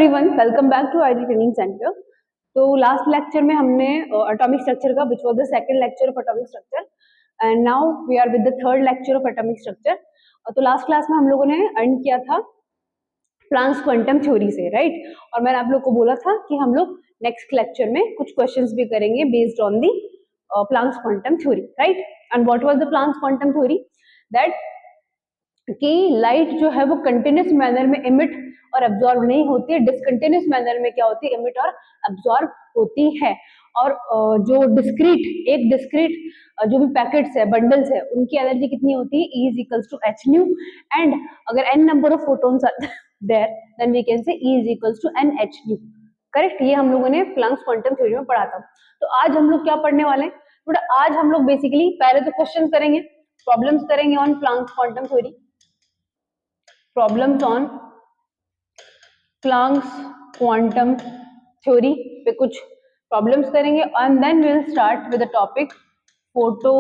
Everyone, welcome back to IT training centre. तो last lecture में हमने एटॉमिक स्ट्रक्चर का, which was the second lecture of atomic structure, and now we are with the third lecture of atomic structure. तो last class में हम लोगों ने end किया था प्लांक्स क्वांटम थ्योरी से, राइट। और मैंने आप लोग को बोला था कि हम लोग नेक्स्ट लेक्चर में कुछ क्वेश्चंस भी करेंगे based on the Planck's quantum theory, right. And what was the Planck's quantum theory? That कि लाइट जो है वो कंटिन्यूस मैनर में इमिट और एब्जॉर्ब नहीं होती है, डिसकंटिन्यूस मैनर में क्या होती है, इमिट और एब्जॉर्ब होती है। और जो एक डिस्क्रीट जो भी पैकेट्स है, बंडल्स है, उनकी एनर्जी कितनी होती है, E is equals to h nu, and अगर n number of photons are there then we can say E is equals to n h nu, correct. ये हम लोगों ने प्लांक्स क्वांटम थ्योरी में पढ़ा था। तो आज हम लोग क्या पढ़ने वाले हैं, बट आज हम लोग बेसिकली पहले तो क्वेश्चन करेंगे, प्रॉब्लम्स करेंगे on Planck's quantum theory, problems on Planck's quantum theory पे कुछ प्रॉब्लम्स करेंगे, and then we will start with the topic photo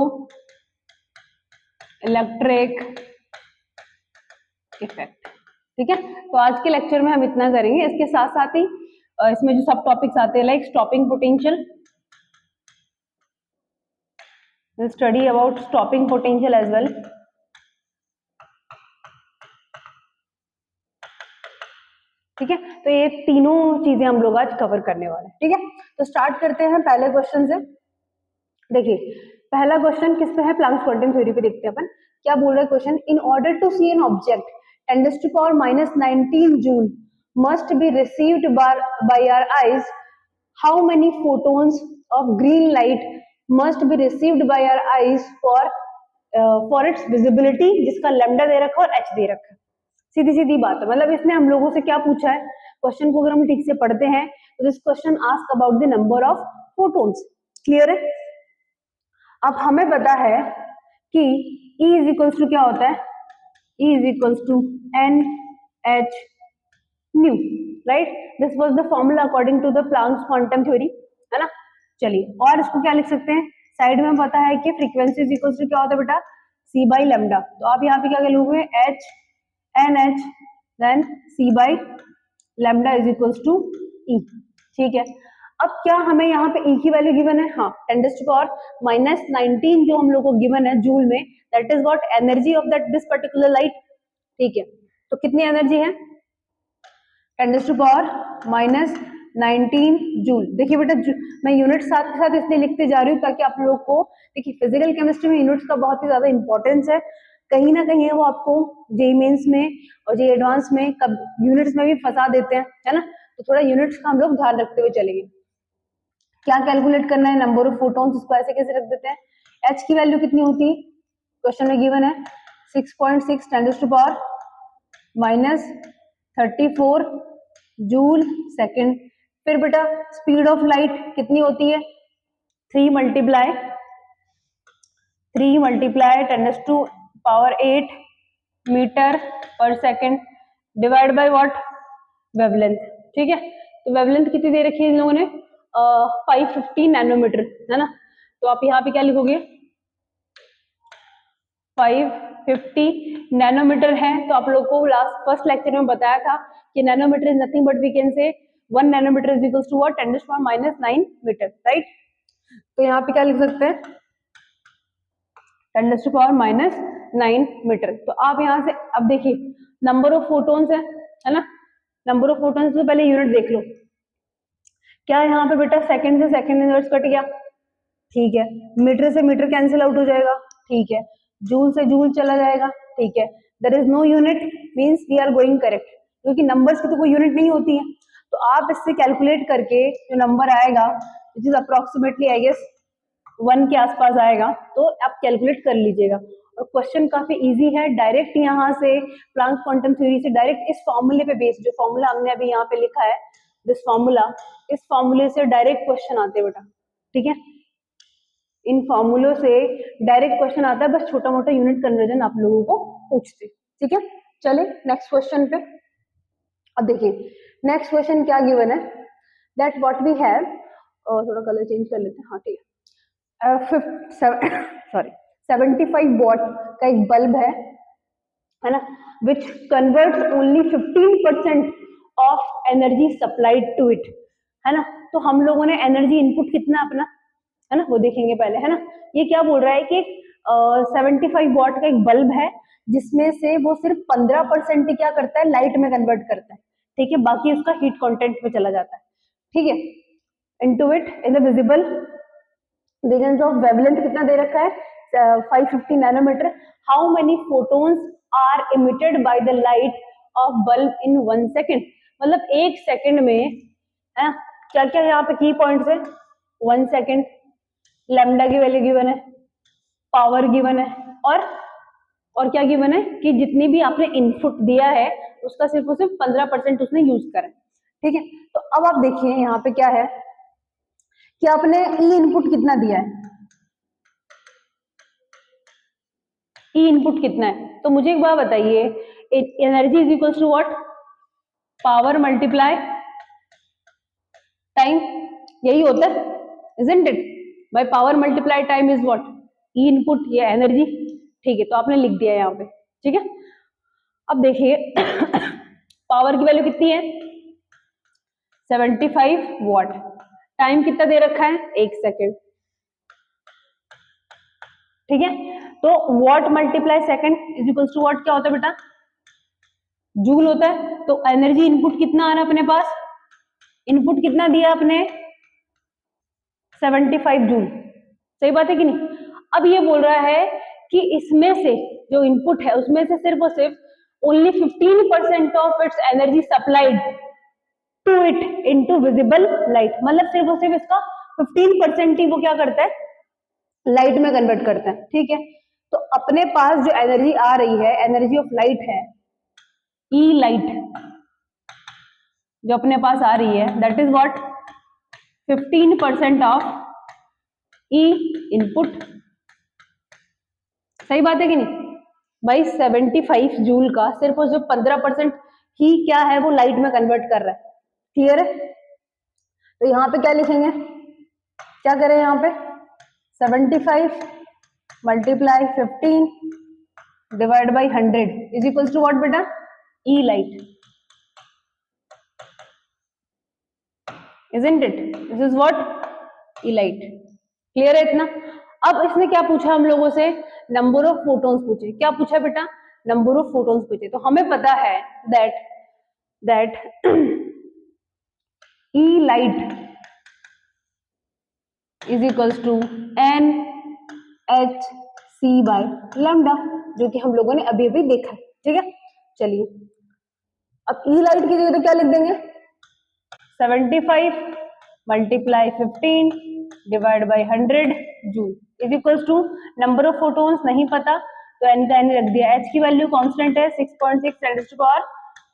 electric effect. ठीक है, तो आज के लेक्चर में हम इतना करेंगे। इसके साथ साथ ही इसमें जो सब टॉपिक्स आते हैं like stopping potential, study about stopping potential as well. ठीक है, तो ये तीनों चीजें हम लोग आज कवर करने वाले हैं। ठीक है, तो स्टार्ट करते हैं पहले क्वेश्चन से। देखिए पहला क्वेश्चन किस पे है, प्लांक्स क्वांटम थ्योरी पे देखते हैं अपन क्या बोल रहा है question. In order to see an object 10⁻⁻19 joule must be received by our eyes, how many photons of green light must be received by our eyes for its visibility, जिसका lambda दे रखा और h दे रखा। सीधी सीधी बात है, मतलब इसने हम लोगों से क्या पूछा है, क्वेश्चन को अगर हम ठीक से पढ़ते हैं तो this question ask about the number of photons. Clear है? अब हमें पता है कि E इज इक्वल्स टू क्या होता है, E is equals to NH nu, right. This was the formula according to the Planck's quantum theory, है ना। चलिए, और इसको क्या लिख सकते हैं, साइड में पता है कि फ्रीक्वेंसी इज इक्वल्स टू क्या होता है बेटा, C बाई लैम्डा। तो आप यहाँ पे क्या लिखोगे, H NH then C by lambda is equals to E। ठीक है, अब क्या हमें यहाँ पे E की वैल्यू गिवन है, हाँ 10⁻⁻19 जो हम लोग को गिवन है जूल में, that is what energy of that this particular light. ठीक है, तो कितनी एनर्जी है, 10⁻⁻19 जूल। देखिए बेटा, मैं यूनिट साथ के साथ इसलिए लिखते जा रही हूँ ताकि आप लोग को, देखिए फिजिकल केमिस्ट्री में यूनिट्स का बहुत ही ज्यादा इंपॉर्टेंस है। कहीं ना कहीं वो आपको जेईई मेंस में और जेईई एडवांस में कब यूनिट्स में भी फंसा देते हैं, है ना। तो थोड़ा यूनिट्स का हम लोग ध्यान रखते हुए चलेंगे। क्या कैलकुलेट करना है, नंबर ऑफ फोटॉन्स, इसको ऐसे कैसे रख देते हैं। H की वैल्यू कितनी होती है, क्वेश्चन में गिवन है 6.6 10⁻⁻34 जूल सेकेंड। फिर बेटा स्पीड ऑफ लाइट कितनी होती है, 3 मल्टीप्लाई 10⁻8 मीटर पर second divide by what, wavelength. ठीक है, तो वेवलेंथ कितनी दे रखी है इन लोगों ने, 550 नैनोमीटर, है ना। तो आप यहाँ पे क्या लिखोगे, 550 नैनोमीटर है। तो आप लोग को लास्ट फर्स्ट लेक्चर में बताया था कि nanometre is nothing but we can say 1 nanometre is equals to what, 10⁻⁻9 metre, right. तो यहाँ पे क्या लिख सकते हैं, 10⁻⁻9 मीटर। तो आप यहाँ से अब देखिए नंबर ऑफ फोटॉन्स है ना, नंबर ऑफ फोटॉन्स से पहले यूनिट देख लो, क्या यहाँ पे बेटा सेकंड से सेकंड इनवर्स कट गया, ठीक है। मीटर से मीटर कैंसिल आउट हो जाएगा, ठीक है। जूल से जूल चला जाएगा, ठीक है। There is no unit, means we are going correct, क्योंकि नंबर्स की तो कोई यूनिट नहीं होती है। तो आप इससे कैलकुलेट करके जो नंबर आएगा which is approximately I guess 1 के आसपास आएगा, तो आप कैलकुलेट कर लीजिएगा। और क्वेश्चन काफी इजी है, डायरेक्ट यहाँ से प्लांक्स क्वांटम थ्योरी से डायरेक्ट इस फॉर्मूले पे बेस्ड, जो फॉर्मूला हमने अभी यहाँ पे लिखा है दिस फॉर्मूला, इस फॉर्मूले से डायरेक्ट क्वेश्चन आते हैं बेटा। ठीक है, इन फॉर्मूलों से डायरेक्ट क्वेश्चन आता है, बस छोटा मोटा यूनिट कन्वर्जन आप लोगों को पूछते। ठीक है, चले नेक्स्ट क्वेश्चन पे। अब देखिए नेक्स्ट क्वेश्चन क्या गिवन है, दैट व्हाट वी हैव, थोड़ा कलर चेंज कर लेते हैं, हाँ ठीक है। 75 वॉट का एक बल्ब है ना, which converts only 15% of energy supplied to it, है ना। तो हम लोगों ने एनर्जी इनपुट कितना अपना, है ना, वो देखेंगे पहले, है ना। ये क्या बोल रहा है कि 75 वॉट का एक बल्ब है जिसमें से वो सिर्फ 15% ही क्या करता है, लाइट में कन्वर्ट करता है, ठीक है, बाकी उसका हीट कंटेंट में चला जाता है, ठीक है। Into it in the visible regions of wavelength कितना दे रखा है, 550 nanometre. How many photons are emitted by the light of bulb in 1 second, मतलब 1 सेकेंड में क्या क्या यहाँ पे की पॉइंट्स है, 1 सेकेंड, लैम्डा की वैल्यू गिवन है, पावर गिवन है, और क्या गिवन है कि जितनी भी आपने इनपुट दिया है उसका सिर्फ और सिर्फ 15% उसने यूज करा, ठीक है। तो अब आप देखिए यहाँ पे क्या है कि आपने ई इनपुट कितना दिया है, ई इनपुट कितना है, तो मुझे एक बात बताइए, energy is equal to what, power multiply time, यही होता है, isn't it, by power multiply time is what, E input या एनर्जी, ठीक है। तो आपने लिख दिया यहाँ पे, ठीक है। अब देखिए पावर की वैल्यू कितनी है, 75 वॉट, टाइम कितना दे रखा है, 1 सेकेंड, ठीक है। तो watt multiply second is equal to watt क्या होता है बेटा, जूल होता है। तो एनर्जी इनपुट कितना आ रहा है अपने पास, इनपुट कितना दिया आपने, 75 जूल, सही बात है कि नहीं। अब ये बोल रहा है कि इसमें से जो इनपुट है उसमें से सिर्फ और सिर्फ only 15% of its energy supplied to it into visible light, मतलब सिर्फ और सिर्फ इसका 15% ही वो क्या करता है, लाइट में कन्वर्ट करता है, ठीक है। तो अपने पास जो एनर्जी आ रही है, एनर्जी ऑफ लाइट है, ई लाइट जो अपने पास आ रही है, that is what, 15% of E input, सही बात है कि नहीं भाई। 75 जूल का सिर्फ और सिर्फ 15% ही क्या है, वो लाइट में कन्वर्ट कर रहा है, क्लियर है। तो यहाँ पे क्या लिखेंगे, क्या करें यहाँ पे, 75 multiply 15 divide by 100 is equals to what बेटा, E light, isn't it, this is what, E light, clear है इतना। अब इसने क्या पूछा हम लोगों से, नंबर ऑफ फोटॉन्स पूछे, क्या पूछा बेटा, नंबर ऑफ फोटॉन्स पूछे। तो हमें पता है that E light is equals to N H C by lambda, जो कि हम लोगों ने अभी अभी देखा, ठीक है। चलिए अब ई लाइट की जगह तो क्या लिख देंगे, 75 multiply 15 divide by 100 joule is equals to number of photons नहीं पता तो एन का एन रख दिया, एच की वैल्यू कांस्टेंट है 6.6 10 to power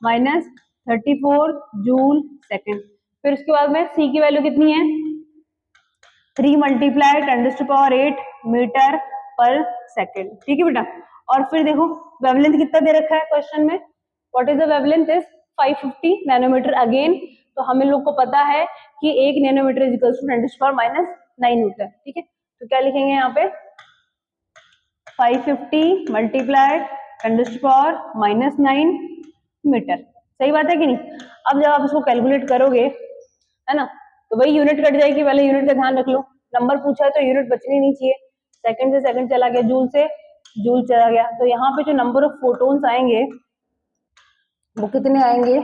minus 34 joule second. फिर उसके बाद में सी की वैल्यू कितनी है, 3 मल्टीप्लाई 10 टू पावर 8 मीटर पर सेकेंड, ठीक है बेटा। और फिर देखो वेवलेंथ कितना दे रखा है क्वेश्चन में, what is the wavelength is 550 nanometre again. तो हमें लोग को पता है कि 1 nanometre is equal to 10 to power minus 9 होता है, ठीक है। तो क्या लिखेंगे यहाँ पे, 550 multiply 10 to power minus 9 metre, सही बात है कि नहीं। अब जब आप इसको कैलकुलेट करोगे, है ना, तो वही यूनिट कट जाएगी, पहले यूनिट का ध्यान रख लो, नंबर पूछा है तो यूनिट बचनी नहीं चाहिए, सेकंड से सेकंड चला गया, जूल से जूल चला गया। तो यहाँ पे जो नंबर ऑफ फोटोन्स आएंगे वो कितने आएंगे,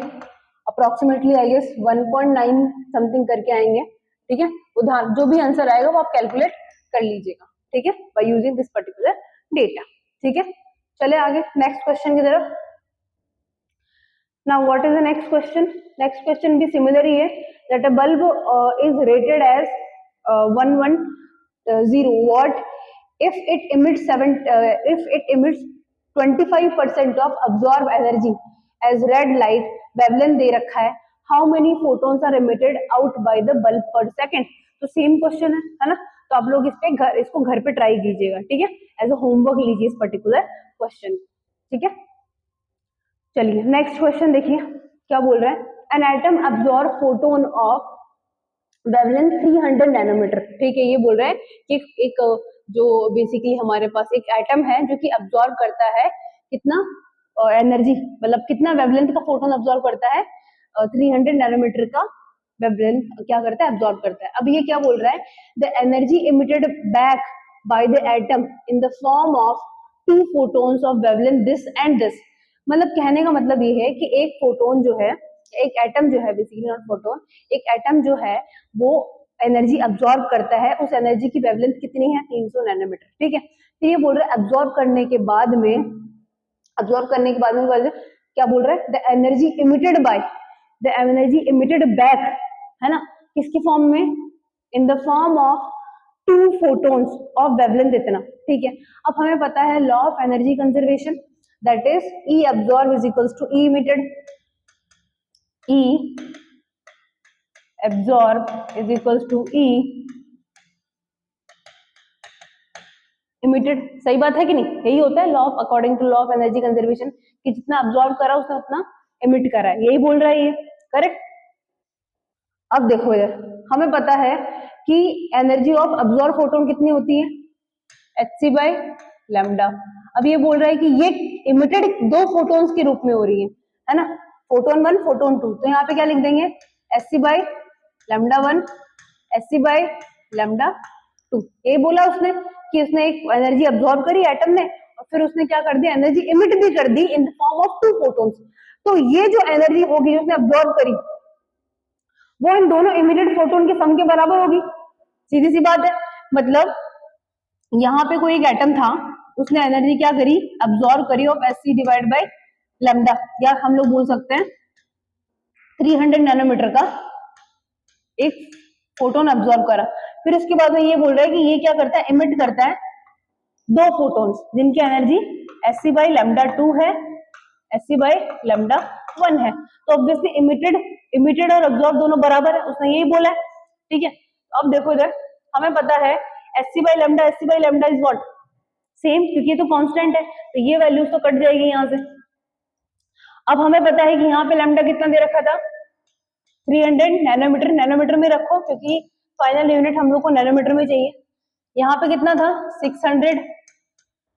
अप्रोक्सीमेटली आई गेस 1.9 समथिंग करके आएंगे, ठीक है। उदाहरण जो भी आंसर आएगा वो आप कैलकुलेट कर लीजिएगा, ठीक है, by using this particular data, ठीक है। चले आगे नेक्स्ट क्वेश्चन की तरफ। Now what is the next question? Next question भी similar ही है, that a bulb is rated as 110 watt if it emits 25% of absorbed energy as red light, wavelength दे रखा है, how many photons are emitted out by the bulb per second। तो same question है ना, तो आप लोग इसको घर पे ट्राई कीजिएगा, ठीक है, एज अ होमवर्क लीजिए इस पर्टिकुलर क्वेश्चन, ठीक है। चलिए नेक्स्ट क्वेश्चन देखिए क्या बोल रहा है, an atom absorb photon of wavelength 300 nanometre, ठीक है। ये बोल रहा है कि एक जो बेसिकली हमारे पास एक एटम है जो कि अब्सॉर्ब करता है कितना एनर्जी, मतलब कितना वेवलेंथ का फोटोन अब्सॉर्ब करता है 300 नैनोमीटर का वेवलेंथ क्या करता है, एब्जॉर्ब करता है। अब ये क्या बोल रहा है, the energy emitted back by the atom in the form of 2 photons of wavelength this and this. मतलब कहने का मतलब ये है कि एक फोटोन जो है, एक एटम जो है, बेसिकली नॉट फोटोन, एक एटम जो है वो एनर्जी अब्सॉर्ब करता है, उस एनर्जी की वेवलेंथ कितनी है, 300 नैनोमीटर। ठीक है, तो ये बोल रहा है अब्सॉर्ब करने के बाद में, क्या बोल रहा है, the energy emitted by, the energy emitted back, है ना, किसकी फॉर्म में, in the form of 2 photons of wavelength इतना। ठीक है, अब हमें पता है law of energy conservation, that is E absorb is equals to E emitted, E absorb is equals to E emitted। सही बात है कि नहीं, यही होता है law of, according to law of energy conservation, कि जितना अब्सॉर्ब करा उसने उतना एमिट करा है, यही बोल रहा है ये, करेक्ट। अब देखो इधर, हमें पता है कि एनर्जी ऑफ अब्सॉर्ब फोटोन कितनी होती है, hc बाय लैम्डा। अब ये बोल रहा है कि ये इमिटेड 2 फोटोन्स के रूप में हो रही है ना, फोटोन 1 फोटोन 2, तो यहाँ पे क्या लिख देंगे, hc by lambda 1 hc by lambda 2। ये बोला उसने कि उसने एक एनर्जी अब्सॉर्ब करी एटम ने, और फिर उसने क्या कर दिया, एनर्जी इमिट भी कर दी in the form of 2 photons. तो ये जो एनर्जी होगी उसने अब्सॉर्ब करी, वो इन दोनों इमिटेड फोटोन के सम के बराबर होगी, सीधी सी बात है। मतलब यहाँ पे कोई एक एटम था, उसने एनर्जी क्या करी, अब्सॉर्ब करी of SC divide by lambda, या हम लोग बोल सकते हैं 300 नैनोमीटर का एक फोटोन अब्सॉर्ब करा। फिर उसके बाद में ये बोल रहा है कि ये क्या करता है, इमिट करता है 2 फोटोन्स जिनकी एनर्जी एससी बाय लैम्डा 2 है, एससी बाय लैम्डा 1 है। तो ऑब्वियसली इमिटेड और अब्सॉर्ब दोनों बराबर है, उसने यही बोला है। ठीक है, अब देखो इधर, हमें पता है SC by lambda is what, same, क्योंकि ये तो कांस्टेंट है, तो ये वैल्यूज तो कट जाएगी यहाँ से। अब हमें पता है कि यहाँ पे लैम्डा कितना दे रखा था, 300 नैनोमीटर, नैनोमीटर में रखो क्योंकि फाइनल यूनिट हम लोग को नैनोमीटर में चाहिए। यहाँ पे कितना था, 600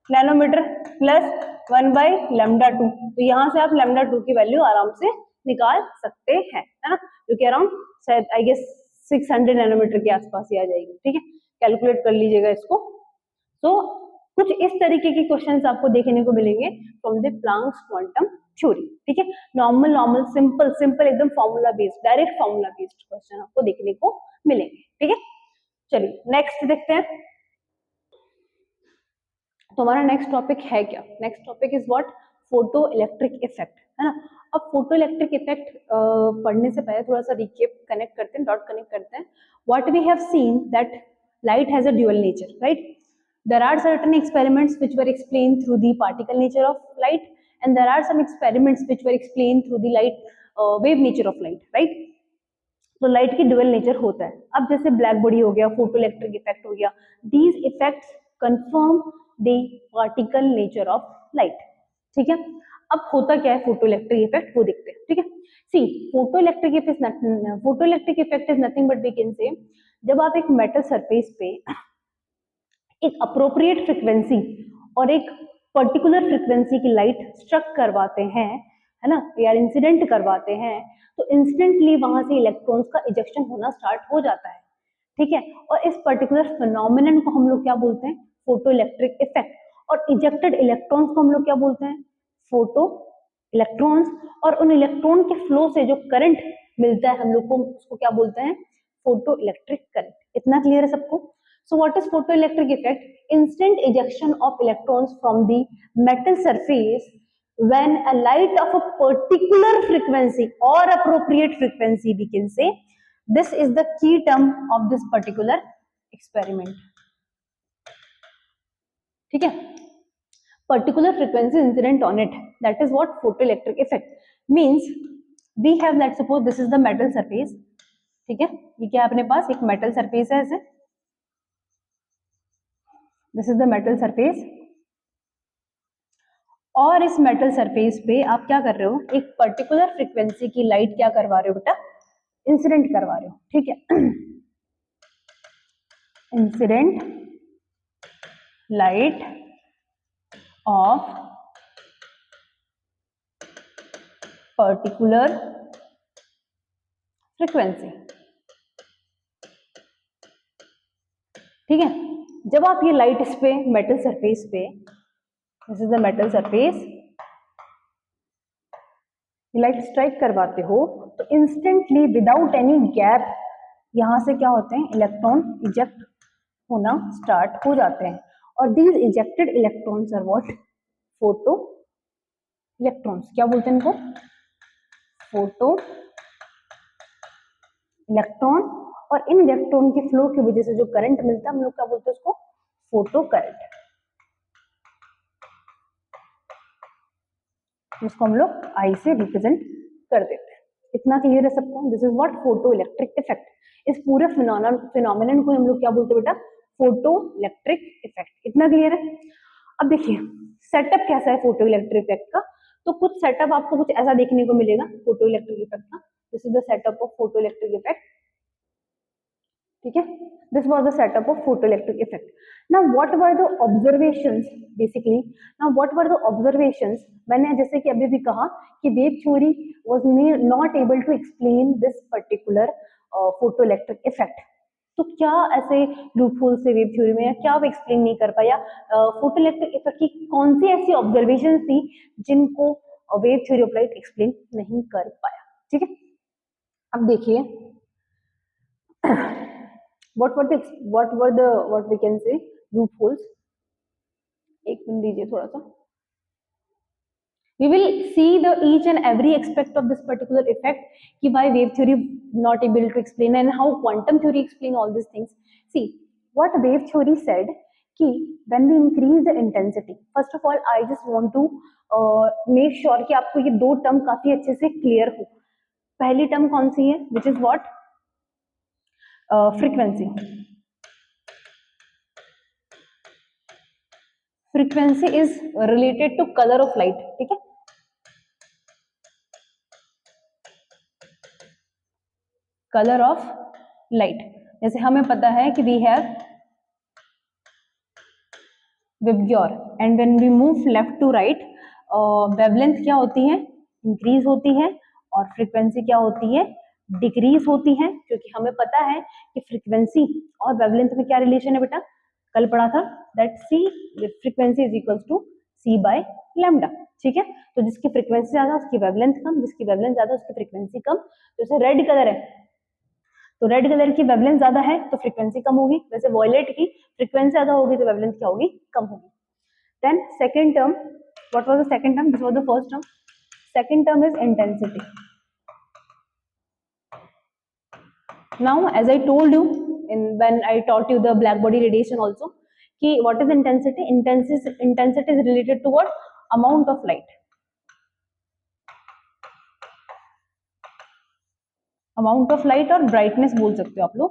नैनोमीटर प्लस 1 बाय लैम्डा 2, तो यहाँ से आप लैम्डा 2 की वैल्यू आराम से निकाल सकते हैं, है ना, जो कि अराउंड शायद आई गेस 600 नैनोमीटर के आसपास ही आ जाएगी। ठीक है, कैलकुलेट कर लीजिएगा इसको। तो कुछ इस तरीके के क्वेश्चंस आपको देखने को मिलेंगे from the Planck's quantum theory. ठीक है, नॉर्मल सिंपल एकदम formula based, direct formula based question आपको देखने को मिलेंगे। ठीक है, चलिए नेक्स्ट देखते हैं। तो हमारा नेक्स्ट टॉपिक है क्या, next topic is what, photo electric effect, है ना। अब फोटो इलेक्ट्रिक इफेक्ट पढ़ने से पहले थोड़ा सा रिकेप कनेक्ट करते हैं, डॉट कनेक्ट करते हैं। What we have seen that light has a dual nature, right? There are certain experiments which were explained through the particle nature of light, and there are some experiments which were explained through the light wave nature of light, right? तो light की dual nature होता है। अब जैसे black body हो गया, photo electric effect हो गया, these effects confirm the particle nature of light. ठीक है, अब होता क्या है फोटो इलेक्ट्रिक इफेक्ट, वो देखते हैं। ठीक है, see photo electric effect is nothing but we can say, जब आप एक मेटल सरफेस पे एक अप्रोप्रिएट फ्रिक्वेंसी और एक पर्टिकुलर फ्रिक्वेंसी की लाइट स्ट्रक करवाते हैं, है ना, या इंसिडेंट करवाते हैं, तो इंस्टेंटली वहां से इलेक्ट्रॉन्स का इजेक्शन होना स्टार्ट हो जाता है। ठीक है, और इस पर्टिकुलर फिनोमिनन को हम लोग क्या बोलते हैं, फोटो इलेक्ट्रिक इफेक्ट। और इजेक्टेड इलेक्ट्रॉन्स को हम लोग क्या बोलते हैं, फोटो इलेक्ट्रॉन्स। और उन इलेक्ट्रॉन के फ्लो से जो करंट मिलता है हम लोग को, उसको क्या बोलते हैं, फोटो इलेक्ट्रिक करंट। इतना क्लियर है सबको? So what is photoelectric effect? Instant ejection of electrons from the metal surface when a light of a particular frequency or appropriate frequency, we can say. This is the key term of this particular experiment. ठीक है, particular frequency incident on it, that is what photoelectric effect means. We have, let's suppose this is the metal surface. ठीक है, ये क्या है अपने पास, एक metal surface है ऐसे, this is the metal surface. और इस मेटल सरफेस पे आप क्या कर रहे हो, एक पर्टिकुलर फ्रीक्वेंसी की लाइट क्या करवा रहे हो बेटा, इंसिडेंट करवा रहे हो। ठीक है, incident light of particular frequency. ठीक है, जब आप ये लाइट इस पे मेटल सरफेस पे, this is the metal surface, light strike करवाते हो तो इंस्टेंटली विदाउट एनी गैप यहां से क्या होते हैं, इलेक्ट्रॉन इजेक्ट होना स्टार्ट हो जाते हैं। और these ejected electrons are what, photo electrons. क्या बोलते हैं इनको, फोटो इलेक्ट्रॉन। और इन इलेक्ट्रॉन की फ्लो की वजह से जो करंट मिलता है हम लोग क्या बोलते हैं उसको, फोटो करंट, जिसको हम लोग आई से रिप्रेजेंट कर देते हैं। इतना क्लियर है सबको, this is what photo electric effect. इस पूरे फिनोमिनन को हम लोग क्या बोलते हैं बेटा, फोटो इलेक्ट्रिक इफेक्ट। इतना क्लियर है। अब देखिए सेटअप कैसा है फोटो इलेक्ट्रिक इफेक्ट का, तो कुछ सेटअप आपको कुछ ऐसा देखने को मिलेगा फोटो इलेक्ट्रिक इफेक्ट का। This is the setup of photo electric effect. ठीक है, this was the setup of photo electric effect. Now what were the observations, basically now what were the observations, मैंने जैसे कि अभी भी कहा कि wave theory was not able to explain this particular photo electric effect. तो क्या ऐसे लूपहोल से वेव थ्योरी में, या क्या वो एक्सप्लेन नहीं कर पाया, फोटो इलेक्ट्रिक इफेक्ट की कौन सी ऐसी ऑब्जर्वेशन थी जिनको wave theory of light explain नहीं कर पाया। ठीक है, अब देखिए what we can say loopholes। एक मिनट दीजिए थोड़ा सा। We will see the each and every aspect of this particular effect कि why wave theory not able to explain and how quantum theory explain all these things। See what wave theory said कि when we increase the intensity, first of all I just want to make sure कि आपको ये दो term काफी अच्छे से clear हो। पहली टर्म कौन सी है, which is what, frequency। Frequency is related to colour of light. ठीक है, कलर ऑफ लाइट। जैसे हमें पता है कि we have VIBGYOR and when we move left to right wavelength क्या होती है, इंक्रीज होती है, और फ्रीक्वेंसी क्या होती है, डिक्रीज होती है। क्योंकि हमें पता है कि फ्रीक्वेंसी और वेवलेंथ में क्या रिलेशन है बेटा, कल पढ़ा था, that C frequency is equals to C by lambda. ठीक है, तो जिसकी फ्रीक्वेंसी ज्यादा उसकी वेवलेंथ कम, जिसकी वेवलेंथ ज्यादा उसकी फ्रीक्वेंसी कम। जैसे रेड कलर है तो रेड कलर की वेवलेंथ ज्यादा है तो फ्रीक्वेंसी कम होगी, वैसे वॉयलेट की फ्रीक्वेंसी ज्यादा होगी तो वेवलेंथ क्या होगी, कम होगी। Then second term, what was the second term, this was the first term. Second term is intensity. Now as I told you in when I taught you the black body radiation also कि what is intensity, intensity is related to what, amount of light, amount of light और brightness बोल सकते हो आप लोग।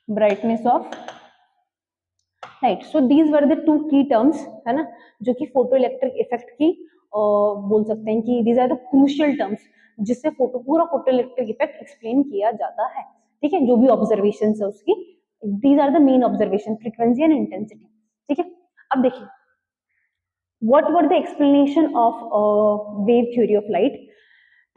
brightness of light, so these were the two key terms है ना, जो कि फोटो इलेक्ट्रिक इफेक्ट की बोल सकते हैं कि these are the crucial terms जिससे पूरा फोटो इलेक्ट्रिक इफेक्ट एक्सप्लेन किया जाता है। ठीक है, जो भी ऑब्जर्वेशन है उसकी, these are the main observation, frequency and intensity। ठीक है, अब देखिए what were the explanation of wave theory of light।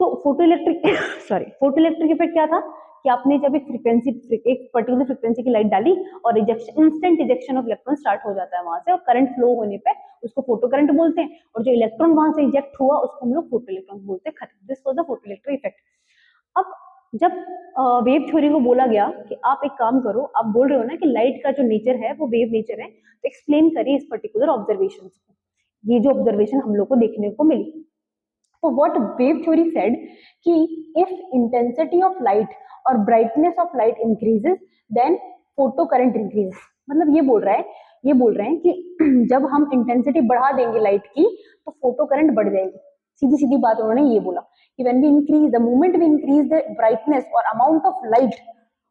तो photo electric sorry photo electric effect क्या था कि आपने जब एक फ्रीक्वेंसी, एक पर्टिकुलर फ्रीक्वेंसी की लाइट डाली और rejection, instant rejection of electron start हो जाता है वहां से, और करंट फ्लो होने पे उसको फोटो करंट बोलते हैं, और जो इलेक्ट्रॉन वहां से इजेक्ट हुआ उसको हम लोग फोटो इलेक्ट्रॉन बोलते हैं। खत्म, this was the photo electric effect. अब जब वेव थ्योरी को बोला गया कि आप एक काम करो, आप बोल रहे हो ना कि लाइट का जो नेचर है वो वेव नेचर है, तो एक्सप्लेन करिए इस पर्टिकुलर ऑब्जर्वेशन को, ये जो ऑब्जर्वेशन हम लोग को देखने को मिली। तो व्हाट वेव थ्योरी सेड कि इफ इंटेंसिटी ऑफ लाइट और brightness of light increases then photo current increases. मतलब ये बोल रहे हैं कि जब हम इंटेंसिटी बढ़ा देंगे लाइट की तो फोटो करंट बढ़ जाएगी। सीधी सीधी बात उन्होंने ये बोला कि when we increase the moment we increase the brightness और amount of light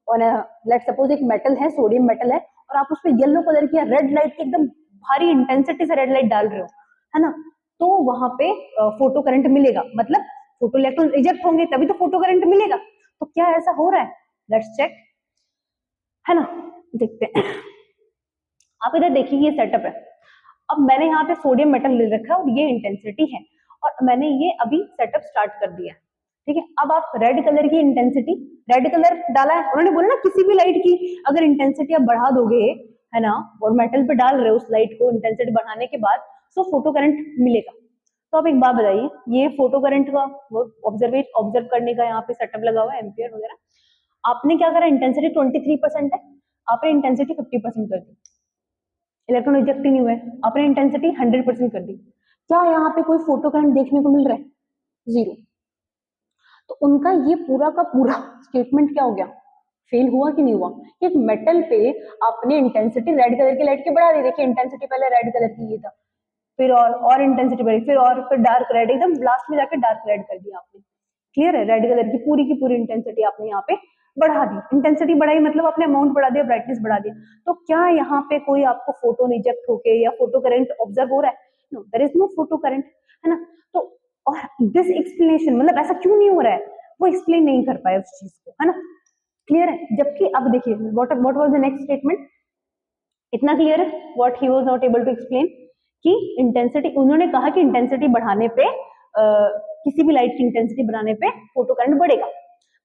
on let's suppose एक मेटल है, सोडियम मेटल है, और आप उस पर येलो कलर की रेड लाइट की एकदम भारी इंटेंसिटी से रेड लाइट डाल रहे हो, है ना, तो वहां पे फोटो करंट मिलेगा, मतलब फोटो इलेक्ट्रॉन रिजेक्ट होंगे तभी तो फोटो करंट मिलेगा। तो क्या ऐसा हो रहा है, लेट्स चेक, है ना, देखते हैं। आप इधर देखिए ये सेटअप है। अब मैंने यहाँ पे सोडियम मेटल ले रखा है और ये इंटेंसिटी है, और मैंने ये अभी सेटअप स्टार्ट कर दिया है, ठीक है। अब आप रेड कलर की इंटेंसिटी, रेड कलर डाला है, उन्होंने बोला ना किसी भी लाइट की अगर इंटेंसिटी आप बढ़ा दोगे, है ना, और मेटल पे डाल रहे हो उस लाइट को इंटेंसिटी बढ़ाने के बाद, तो फोटो करंट मिलेगा। तो आप एक बात बताइए, ये फोटो करंट का ऑब्जर्व करने का यहाँ पे सेटअप लगा हुआ है, एम्पियर वगैरह। आपने क्या करा, इंटेंसिटी 23% है, आपने इंटेंसिटी 50% कर दी, इलेक्ट्रॉन रिजेक्ट ही नहीं हुए, आपने इंटेंसिटी 100% कर दी। क्या यहाँ पे कोई फोटो करंट देखने को मिल रहा है? जीरो। तो उनका ये पूरा का पूरा स्टेटमेंट क्या हो गया, फेल हुआ कि नहीं हुआ? एक मेटल पे आपने इंटेंसिटी रेड कलर की लाइट की बढ़ा दी, देखिए इंटेंसिटी पहले रेड कलर की ये था, फिर और इंटेंसिटी बढ़ी, फिर डार्क रेड, एकदम लास्ट में जाके डार्क रेड कर दिया आपने। क्लियर है? रेड कलर की पूरी इंटेंसिटी आपने यहाँ पे बढ़ा दी, इंटेंसिटी बढ़ाई मतलब आपने अमाउंट बढ़ा दिया, ब्राइटनेस बढ़ा दिया। तो क्या यहाँ पे कोई आपको फोटो रिजेक्ट होके या फोटो करंट ऑब्जर्व हो रहा है? No, there is no photo current, है ना। तो और दिस एक्सप्लेनेशन, मतलब ऐसा क्यों नहीं हो रहा है, वो एक्सप्लेन नहीं कर पाए उस चीज को, है ना। क्लियर है? जबकि अब देखिए what was the next statement, इतना क्लियर है what he was not able to explain, कि इंटेंसिटी, उन्होंने कहा कि इंटेंसिटी बढ़ाने पे किसी भी लाइट की इंटेंसिटी बढ़ाने पे फोटो करंट बढ़ेगा,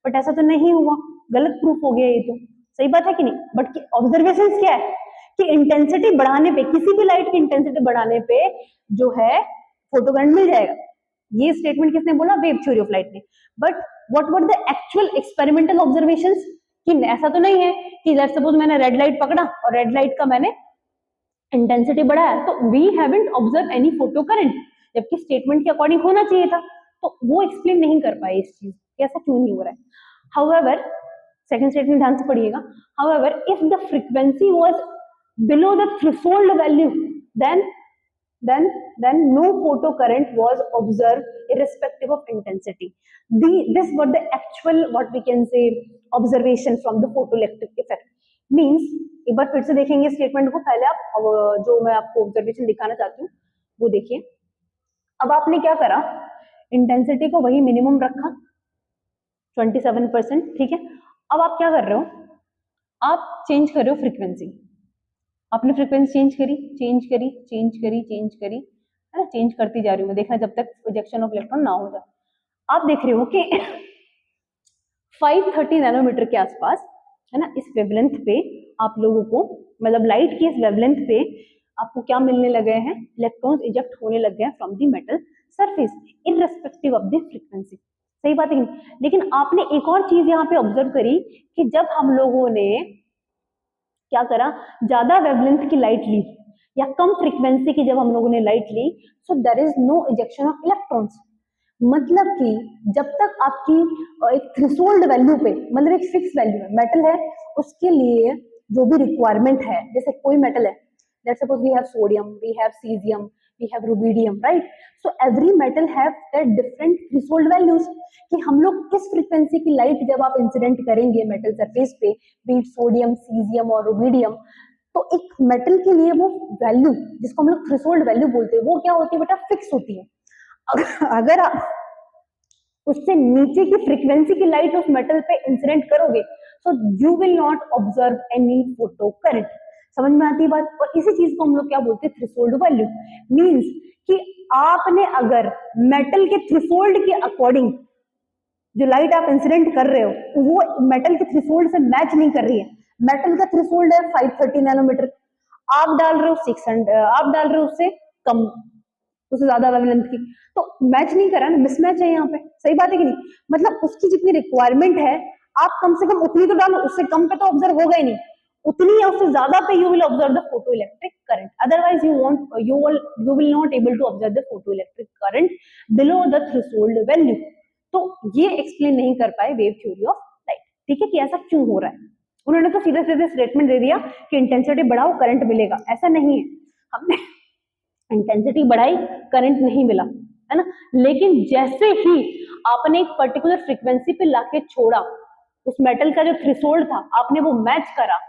बट ऐसा तो नहीं हुआ, गलत प्रूफ हो गया ये तो। सही बात है कि नहीं? बट ऑब्जर्वेशन क्या है कि इंटेंसिटी बढ़ाने पे, किसी भी लाइट की इंटेंसिटी बढ़ाने पे जो है फोटो करंट मिल जाएगा। ये स्टेटमेंट किसने बोला? वेव थ्योरी ऑफ लाइट ने। But what were the actual experimental observations, कि ऐसा तो नहीं है कि लेट्स सपोज मैंने रेड लाइट पकड़ा और रेड लाइट का मैंने इंटेंसिटी बढ़ाया, तो we haven't observe any photo current, जबकि स्टेटमेंट के अकॉर्डिंग होना चाहिए था। तो वो एक्सप्लेन नहीं कर पाए इस चीज, ऐसा क्यों नहीं हो रहा है। हाउएवर, सेकंड स्टेटमेंट ध्यान से पढ़िएगा, however if the frequency was below the threshold value, then no photo current was observed irrespective of intensity. This was the actual, what we can say, observation from the photoelectric effect. Means एक बार फिर से देखेंगे statement को, पहले आप जो मैं आपको ऑब्जर्वेशन दिखाना चाहती हूँ वो देखिए। अब आपने क्या करा, इंटेंसिटी को वही मिनिमम रखा 27%, ठीक है। अब आप क्या कर रहे हो, आप चेंज कर रहे हो फ्रीक्वेंसी, आपने फ्रीक्वेंसी चेंज करी, है ना, चेंज करती जा रही हूँ, देखना जब तक रिजेक्शन ऑफ इलेक्ट्रॉन ना हो जाए। आप देख रहे हो कि 530 नैनोमीटर के आसपास, है ना, इस वेवलेंथ पे आप लोगों को, मतलब लाइट की इस वेवलेंथ पे आपको क्या मिलने लगे हैं, इलेक्ट्रॉन्स इजेक्ट होने लग गए हैं from the metal surface irrespective of the frequency. सही बात है कि नहीं? लेकिन आपने एक और चीज यहाँ पे ऑब्जर्व करी कि जब हम लोगों ने क्या करा, ज्यादा वेवलेंथ की लाइट ली या कम फ्रीक्वेंसी की जब हम लोगों ने लाइट ली, so there is no ejection of electrons. मतलब कि जब तक आपकी एक थ्रेशोल्ड वैल्यू पे, मतलब एक फिक्स वैल्यू है, मेटल है, उसके लिए जो भी रिक्वायरमेंट है, जैसे कोई मेटल है, let's suppose we have sodium, we have caesium, we have rubidium, right. So every metal have that different threshold values, कि हम लोग किस फ्रीक्वेंसी की लाइट जब आप इंसिडेंट करेंगे मेटल सरफेस पे, बीट सोडियम, सीजियम और रुबिडियम, तो एक मेटल के लिए वो वैल्यू जिसको हम लोग थ्रेशोल्ड वैल्यू बोलते हैं, वो क्या होती है बेटा, फिक्स होती है। अगर आप उससे नीचे की फ्रीक्वेंसी की लाइट उस मेटल पे इंसिडेंट करोगे, so you will not observe any photo current. समझ में आती है बात? और इसी चीज को हम लोग क्या बोलते हैं, थ्रेशोल्ड वैल्यू। मींस कि आपने अगर मेटल के थ्रेशोल्ड के अकॉर्डिंग जो लाइट आप इंसिडेंट कर रहे हो वो मेटल के थ्रेशोल्ड से मैच नहीं कर रही है, मेटल का थ्रेशोल्ड है 530 नैनोमीटर, आप डाल रहे हो 600, आप डाल रहे हो उससे कम, उससे ज्यादा वेवलेंथ की, तो मैच नहीं करा ना, मिसमैच है यहाँ पे। सही बात है कि नहीं? मतलब उसकी जितनी रिक्वायरमेंट है आप कम से कम उतनी तो डालो, उससे कम पे तो ऑब्जर्व होगा ही नहीं, उतनी या उससे ज्यादा पे you will observe the photo electric current, otherwise you will not able to observe the photo electric current below the threshold value. तो ये एक्सप्लेन नहीं कर पाए वेव थ्योरी ऑफ लाइट, ठीक है, कि ऐसा क्यों हो रहा है। उन्होंने तो सीधे सीधे स्टेटमेंट दे दिया कि इंटेंसिटी बढ़ाओ करंट मिलेगा, ऐसा नहीं है। हमने इंटेंसिटी बढ़ाई, करंट नहीं मिला, है ना। लेकिन जैसे ही आपने एक पर्टिकुलर फ्रीक्वेंसी पे लाके छोड़ा, उस मेटल का जो थ्रेशोल्ड था आपने वो मैच करा,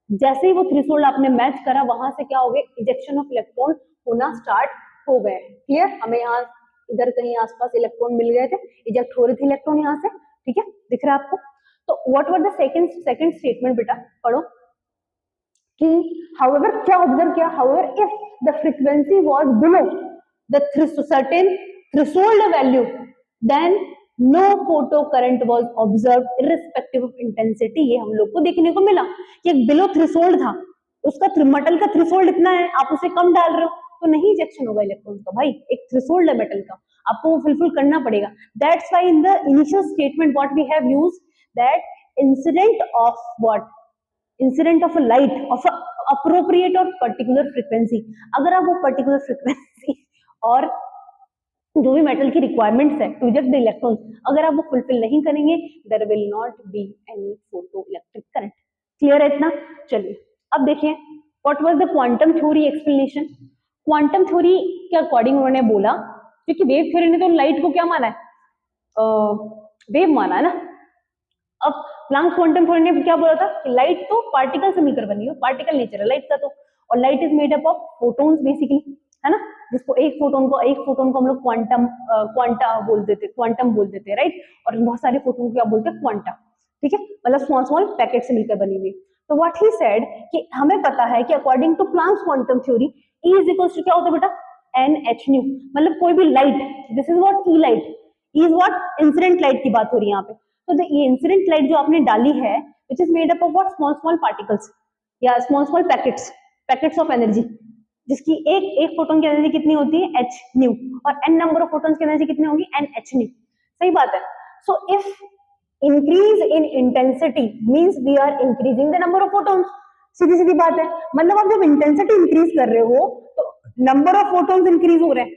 जैसे ही वो थ्रेशोल्ड आपने मैच करा, वहां से क्या हो गया, इजेक्शन ऑफ इलेक्ट्रॉन होना स्टार्ट हो गए। क्लियर? हमें यहाँ इधर कहीं आसपास इलेक्ट्रॉन मिल गए थे, इजेक्ट हो रहे थे इलेक्ट्रॉन यहाँ से, ठीक है, दिख रहा है आपको। तो what were the second statement, बेटा पढ़ो कि however क्या ऑब्जर्व किया, however if the frequency was below the certain threshold value then no photo current was observed irrespective of intensity. ये हम लोग को देखने को मिला कि एक बिलो थ्रेशोल्ड था, उसका मेटल का थ्रेशोल्ड इतना है, आप उसे कम डाल रहे हो तो नहीं इजेक्शन होगा इलेक्ट्रॉन का। भाई एक थ्रेशोल्ड है मेटल का, आपको वो फुलफिल करना पड़ेगा। That's why in the initial statement what we have used that incident of what, incident of a light of appropriate और पर्टिकुलर फ्रीक्वेंसी। अगर आप वो पर्टिकुलर फ्रीक्वेंसी और जो भी मेटल की रिक्वायरमेंट्स है टू इजेक्ट द इलेक्ट्रॉन्स, अगर आप वो फुलफिल नहीं करेंगे there will not be any photo electric current. Clear है इतना? चलिए अब देखिए what was the quantum theory explanation. Quantum theory के अकॉर्डिंग उन्होंने बोला, क्योंकि वेव थ्योरी ने तो लाइट को क्या माना है, वेव माना है ना। अब प्लैंक क्वांटम थ्योरी ने क्या बोला था कि लाइट तो पार्टिकल से मिलकर बनी हो, पार्टिकल नेचर है लाइट का तो, और light is made up of photons basically, है ना, जिसको एक फोटोन को हम लोग क्वांटा बोल देते, क्वांटम बोल देते हैं, राइट, और बहुत सारे फोटोन को क्या बोलते हैं, क्वांटा, ठीक है, मतलब स्मॉल स्मॉल पैकेट से मिलकर बनी हुई। तो व्हाट ही सेड कि हमें पता है कि according to Planck's quantum theory E is equals to क्या होता है बेटा, NH nu, मतलब कोई भी लाइट, this is what E light, E is what incident light की बात हो रही है यहाँ पे। तो ये इंसिडेंट लाइट जो आपने डाली है which is made up of what, small small particles या small small packets of energy, जिसकी एक फोटोन की एनर्जी कितनी होती है, h nu, और n नंबर ऑफ फोटोन्स की एनर्जी कितनी होगी, NH nu। सही बात है। So if increase in intensity means we are increasing the number of photons, सीधी सीधी बात है। मतलब आप जब इंटेंसिटी इंक्रीज कर रहे हो तो नंबर ऑफ फोटोन्स इंक्रीज हो रहे हैं,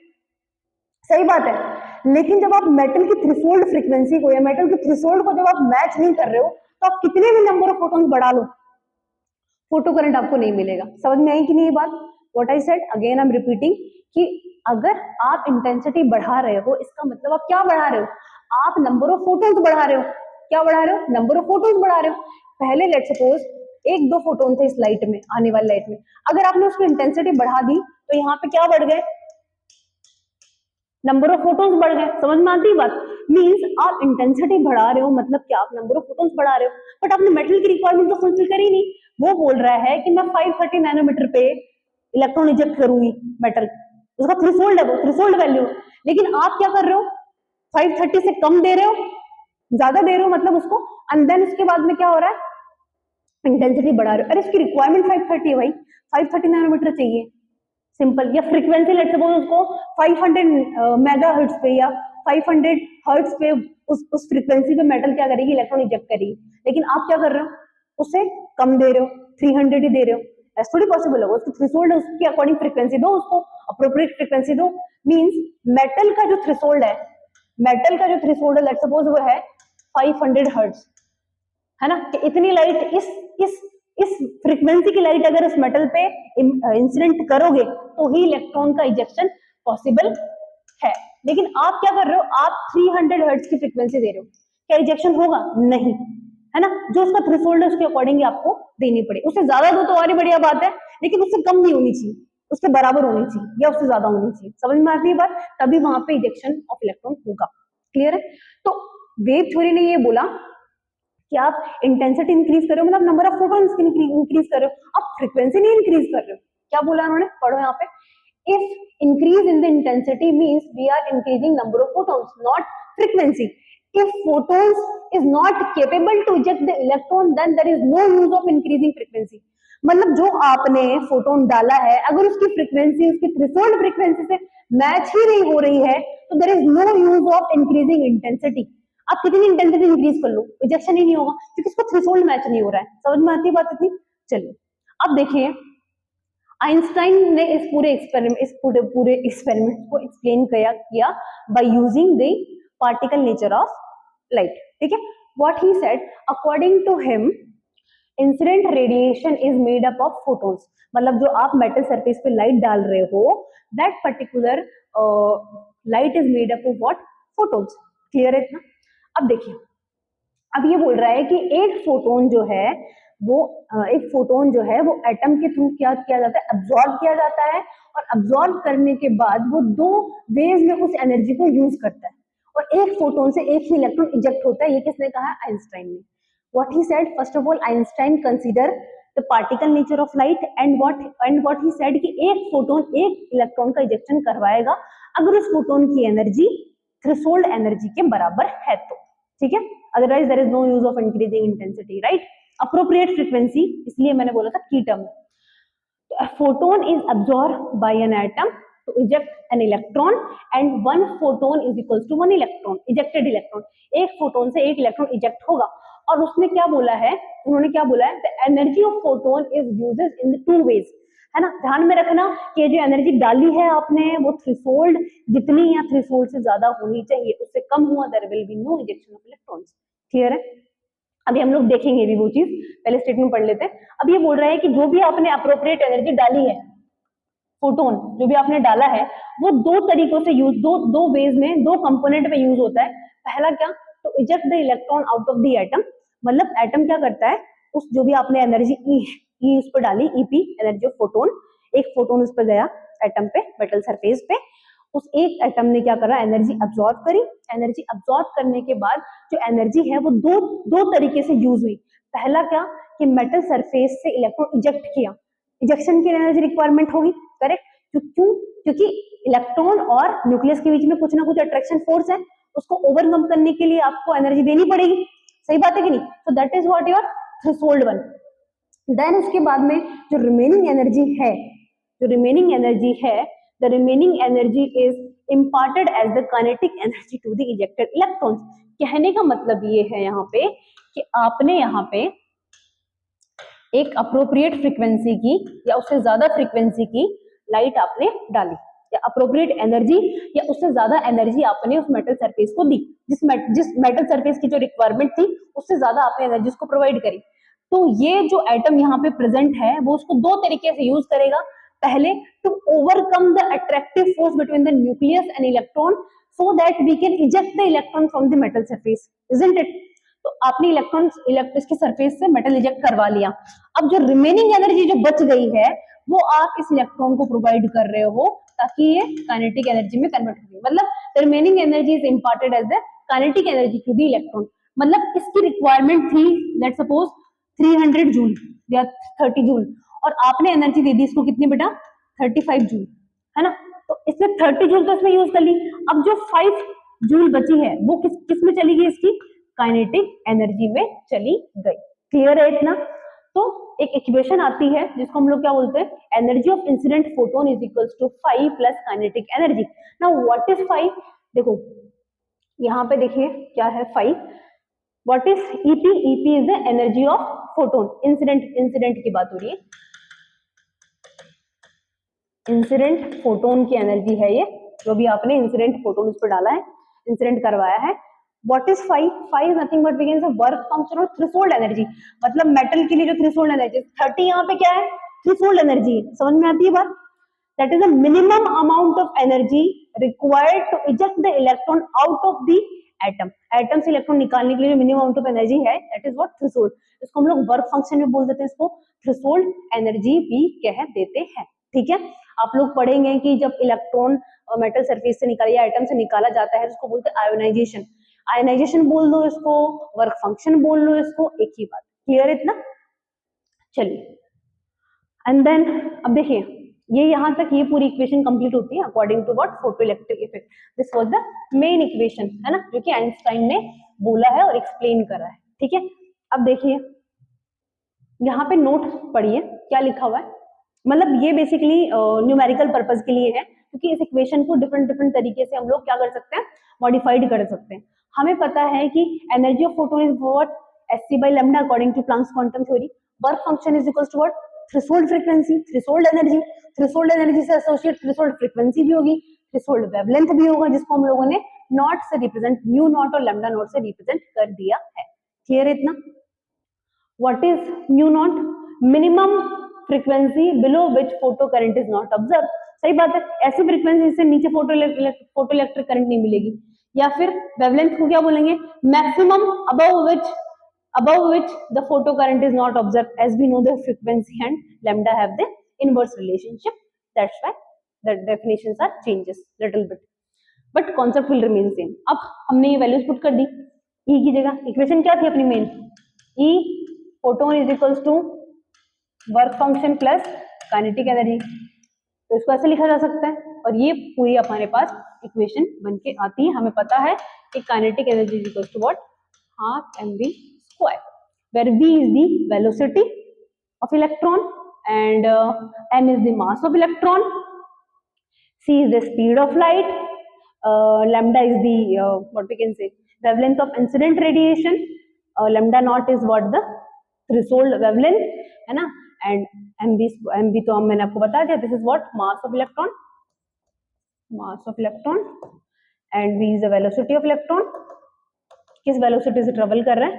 सही बात है। लेकिन जब आप मेटल की थ्रेशोल्ड फ्रीक्वेंसी को या मेटल की थ्रेशोल्ड को जब आप मैच नहीं कर रहे हो तो आप कितने भी नंबर ऑफ फोटोन्स बढ़ा लो, फोटो करंट आपको नहीं मिलेगा। समझ में आई कि नहीं ये बात? What I said again I am repeating कि अगर आप इंटेंसिटी बढ़ा रहे हो इसका मतलब आप क्या बढ़ा रहे हो, आप नंबर ऑफ फोटोन्स बढ़ा रहे हो। क्या बढ़ा रहे हो, नंबर ऑफ फोटोन्स बढ़ा रहे हो। पहले लेट सपोज एक दो फोटोन थे इस लाइट में, आने वाली लाइट में, अगर आपने उसकी इंटेंसिटी बढ़ा दी तो यहाँ पे क्या बढ़ गए, नंबर ऑफ फोटोन्स बढ़ गए। समझ में आती है बात? मींस आप इंटेंसिटी बढ़ा रहे हो मतलब क्या, आप नंबर ऑफ फोटोन्स बढ़ा रहे हो, बट आपने मेटल की रिक्वायरमेंट तो फुलफिल करी नहीं। वो बोल रहा है कि मैं 530 नैनोमीटर पे इलेक्ट्रॉन इजेक्ट करूंगी मेटल, उसका थ्रेशोल्ड है, वो थ्रेशोल्ड वैल्यू, लेकिन आप क्या कर रहे हो, 530 से कम दे रहे हो, ज्यादा दे रहे हो मतलब उसको, एंड देन उसके बाद में क्या हो रहा है, इंटेंसिटी बढ़ा रहे हो। अरे इसकी रिक्वायरमेंट 530 है भाई, 530 नैनोमीटर चाहिए, सिंपल। या फ्रीक्वेंसी लेट सपोज उसको 500 मेगाहर्ट्ज पे या 500 हर्ट्ज पे उस फ्रीक्वेंसी पे मेटल क्या करेगी, इलेक्ट्रॉन इजेक्ट करेगी, लेकिन आप क्या कर रहे हो, उससे कम दे रहे हो, 300 ही दे रहे हो। ऐसा थोड़ी पॉसिबल होगा, उसकी थ्रेशोल्ड है, उसके अकॉर्डिंग फ्रीक्वेंसी दो, उसको अप्रोप्रिएट फ्रीक्वेंसी दो। मींस मेटल का जो थ्रेशोल्ड है, मेटल का जो थ्रेशोल्ड है लेट सपोज वो है 500 हर्ट्ज, है ना, कि इतनी लाइट इस फ्रीक्वेंसी की लाइट अगर उस मेटल पे इंसिडेंट करोगे तो ही इलेक्ट्रॉन का इजेक्शन पॉसिबल है। लेकिन आप क्या कर रहे हो, आप 300 हर्ट्ज की फ्रीक्वेंसी दे रहे हो, क्या इजेक्शन होगा? नहीं, है ना। जो उसका थ्रेशोल्ड है उसके अकॉर्डिंग आपको देनी पड़ेगी। उससे ज्यादा दो तो और ही बढ़िया बात है, लेकिन उससे कम नहीं होनी चाहिए, उसके बराबर होनी चाहिए या उससे ज्यादा होनी चाहिए। समझ में आती है बात? तभी वहां पे इजेक्शन ऑफ इलेक्ट्रॉन होगा। क्लियर है? तो वेव थ्योरी ने ये बोला कि आप इंटेंसिटी इंक्रीज कर रहे हो मतलब नंबर ऑफ फोटोन्स इंक्रीज कर रहे हो, आप फ्रीक्वेंसी नहीं इंक्रीज कर रहे हो। क्या बोला उन्होंने, पढ़ो यहाँ पे, if increase in the intensity means we are increasing number of photons not frequency. If photons is not capable to eject the electron then there is no use of increasing frequency. मतलब जो आपने photon डाला है अगर उसकी frequency उसकी threshold frequency से match ही नहीं हो रही है तो there is no use of increasing intensity. आप कितनी इंटेंसिटी इंक्रीज कर लो, इजेक्शन ही नहीं होगा क्योंकि उसका थ्रेशोल्ड मैच नहीं हो रहा है। समझ में आती है बात इतनी? चलिए अब देखिए आइंस्टाइन ने इस पूरे एक्सपेरिमेंट को एक्सप्लेन किया by using the particle nature of light. ठीक है, what he said according to him incident radiation is made up of photons. मतलब जो आप मेटल सरफेस पे लाइट डाल रहे हो that particular light is made up of what, photons. Clear है इतना? अब देखिए अब ये बोल रहा है कि एक फोटोन जो है वो एटम के थ्रू क्या किया जाता है, अब्सॉर्ब किया जाता है, और अब्सॉर्ब करने के बाद वो दो वेज में उस एनर्जी को यूज करता है, और एक फोटोन से एक ही इलेक्ट्रॉन इजेक्ट होता है। ये किसने कहा? आइंस्टाइन ने। What he said, first of all Einstein consider the particle nature of light and what he said कि एक फोटोन एक इलेक्ट्रॉन का इजेक्शन करवाएगा अगर उस फोटोन की एनर्जी थ्रेशोल्ड एनर्जी के बराबर है तो, ठीक है, otherwise there is no use of increasing intensity, right. Appropriate frequency, इसलिए मैंने बोला था की term. A photon is absorbed by an atom to eject an electron and one photon is equals to one electron, ejected electron। एक photon से एक electron eject होगा। और उसने क्या बोला है, उन्होंने क्या बोला है, the energy of photon is uses in the 2 ways, है ना। ध्यान में रखना कि जो एनर्जी डाली है आपने वो थ्रेशोल्ड जितनी या थ्रेशोल्ड से ज्यादा होनी चाहिए, उससे कम हुआ there will be no ejection of electrons. Clear है। अभी हम लोग देखेंगे भी वो चीज, पहले स्टेटमेंट पढ़ लेते हैं। अब ये बोल रहा है कि जो भी आपने अप्रोप्रिएट एनर्जी डाली है, फोटोन जो भी आपने डाला है, वो दो तरीकों से यूज, दो वेज में, दो कंपोनेंट में यूज होता है। पहला क्या, तो eject the electron out of the atom, मतलब एटम क्या करता है, उस जो भी आपने एनर्जी ई उस पर डाली, ईपी एनर्जी ऑफ फोटोन, एक फोटोन उस पर गया एटम पे, मेटल सरफेस पे, उस एक एटम ने क्या करा, एनर्जी अब्सॉर्ब करी। एनर्जी अब्सॉर्ब करने के बाद जो एनर्जी है वो दो तरीके से यूज हुई। पहला क्या कि मेटल सरफेस से इलेक्ट्रॉन इजेक्ट किया, इजेक्शन की एनर्जी रिक्वायरमेंट होगी, करेक्ट। क्यों, क्योंकि इलेक्ट्रॉन और न्यूक्लियस के बीच में कुछ ना कुछ अट्रैक्शन फोर्स है, उसको ओवरकम करने के लिए आपको एनर्जी देनी पड़ेगी, सही बात है कि नहीं। So that is what your threshold one. देन उसके बाद में जो रिमेनिंग एनर्जी है, the remaining energy is imparted as the kinetic energy to the ejected electrons। कहने का मतलब ये है यहाँ पे कि आपने यहाँ पे एक अप्रोप्रिएट फ्रीक्वेंसी की या उससे ज्यादा फ्रीक्वेंसी की लाइट आपने डाली, या अप्रोप्रिएट एनर्जी या उससे ज्यादा एनर्जी आपने उस मेटल सरफेस को दी, जिस मेटल सरफेस की जो रिक्वायरमेंट थी उससे ज्यादा आपने एनर्जी उसको प्रोवाइड करी। तो ये जो एटम यहाँ पे प्रेजेंट है वो उसको दो तरीके से यूज करेगा। पहले, to overcome the attractive force between the nucleus and electron so that we can eject the electron from the metal surface, isn't it. तो आपने इलेक्ट्रॉन इसके सरफेस से मेटल इजेक्ट करवा लिया। अब जो रिमेनिंग एनर्जी जो बच गई है वो आप इस इलेक्ट्रॉन को प्रोवाइड कर रहे हो ताकि ये काइनेटिक एनर्जी में कन्वर्ट हो। मतलब the remaining energy is imparted as the kinetic energy to the electron. मतलब इसकी रिक्वायरमेंट थी लेट्स सपोज 300 जूल या 30 जूल, और आपने एनर्जी दे दी इसको कितनी बेटा, 35 जूल, है ना। तो इसने 30 जूल तो इसमें यूज कर ली। अब जो 5 जूल बची है वो किस में चली गई, इसकी काइनेटिक एनर्जी में चली गई। क्लियर है इतना। तो एक इक्वेशन आती है जिसको हम लोग क्या बोलते हैं, energy of incident photon is equals to 5 plus kinetic energy. Now what is 5, देखो यहाँ पे देखिए क्या है 5, what is EP, EP is the energy of photon, incident की बात हो रही है, इंसिडेंट फोटोन की एनर्जी है ये, जो भी आपने इंसिडेंट फोटोन उस पर डाला है, इंसिडेंट करवाया है। What is 5, 5 nothing but we can say work function of threshold energy. मतलब मेटल के लिए जो थ्रेशोल्ड एनर्जी 30 यहाँ पे क्या है, थ्रेशोल्ड एनर्जी, समझ में आती है बात। That is the minimum amount of energy required to eject the electron out of the atom. Atom से इलेक्ट्रॉन निकालने के लिए मिनिमम अमाउंट ऑफ एनर्जी है, दैट इज व्हाट थ्रेशोल्ड। इसको हम लोग वर्क फंक्शन में बोल देते हैं, इसको थ्रेशोल्ड एनर्जी भी कह देते हैं, ठीक है। आप लोग पढ़ेंगे कि जब इलेक्ट्रॉन मेटल सरफेस से निकाला या एटम से निकाला जाता है उसको बोलते हैं आयोनाइजेशन। आयोनाइजेशन बोल दो इसको, वर्क फंक्शन बोल लो इसको, एक ही बात। क्लियर इतना। चलिए एंड देन अब देखिए ये यहाँ तक ये पूरी इक्वेशन कंप्लीट होती है according to what, photoelectric effect. This was the main equation, है ना, जो कि आइंस्टाइन ने बोला है और एक्सप्लेन करा है, ठीक है। अब देखिए यहाँ पे नोट पढ़िए क्या लिखा हुआ है। मतलब ये बेसिकली न्यूमेरिकल पर्पज के लिए है, क्योंकि इस इक्वेशन को डिफरेंट तरीके से हम लोग क्या कर सकते हैं, मॉडिफाइड कर सकते हैं। हमें पता है कि energy of photon is what, sc/λ according to Planck's quantum theory. Work function is equals to what, threshold frequency, threshold energy. Threshold energy से एसोसिएट थ्रेशोल्ड फ्रीक्वेंसी भी होगी, थ्रेशोल्ड वेवलेंथ भी होगा, जिसको हम लोगों ने नॉट से रिप्रेजेंट, म्यू नॉट और लैम्डा नॉट से रिप्रेजेंट कर दिया है। क्लियर है इतना। What is mu naught, minimum frequency below which photo current is not observe. सही बात है, ऐसी फ्रीक्वेंसी से नीचे फोटो इलेक्ट्रिक करंट नहीं मिलेगी। या फिर वेवलेंथ को क्या बोलेंगे, maximum above which the photo current is not observed, as we know the frequency and lambda have the inverse relationship, that's why the definitions are changes little bit but concept will remain same। अब हमने ये values put कर दी, E की जगह equation क्या थी अपनी main, E photon is equals to work function plus kinetic energy. तो इसको ऐसे लिखा जा सकता है, और ये पूरी हमारे पास इक्वेशन बन के आती है। हमें पता है कि kinetic energy is equal to what, half mv square, where v is the velocity of electron and m is the mass of electron, c is the speed of light, lambda is the what we can say wavelength of incident radiation, lambda naught is what the threshold wavelength है ना, and mv तो मैंने आपको बता दिया, this is what mass of electron, and v is the velocity of electron, किस velocity से travel कर रहा है,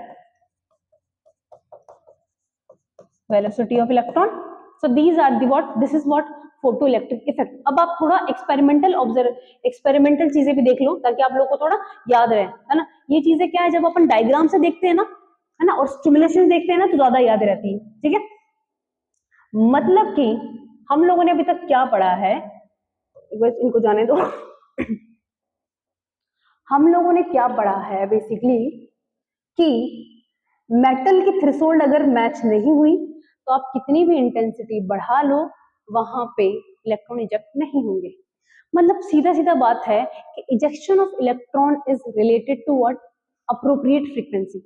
velocity of electron. So these are the what, this is what photoelectric effect. अब आप थोड़ा एक्सपेरिमेंटल चीजें भी देख लो ताकि आप लोग को थोड़ा याद रहे, है ना। ये चीजें क्या है, जब अपन डायग्राम से देखते हैं ना, है ना, और स्टिमुलेशन देखते हैं ना, तो ज्यादा याद रहती है, ठीक है। मतलब कि हम लोगों ने अभी तक क्या पढ़ा है, बस इनको जाने दो हम लोगों ने क्या पढ़ा है बेसिकली कि मेटल की थ्रेशोल्ड अगर मैच नहीं हुई तो आप कितनी भी इंटेंसिटी बढ़ा लो, वहां पे इलेक्ट्रॉन इजेक्ट नहीं होंगे। मतलब सीधा सीधा बात है कि ejection of electron is related to what, appropriate frequency,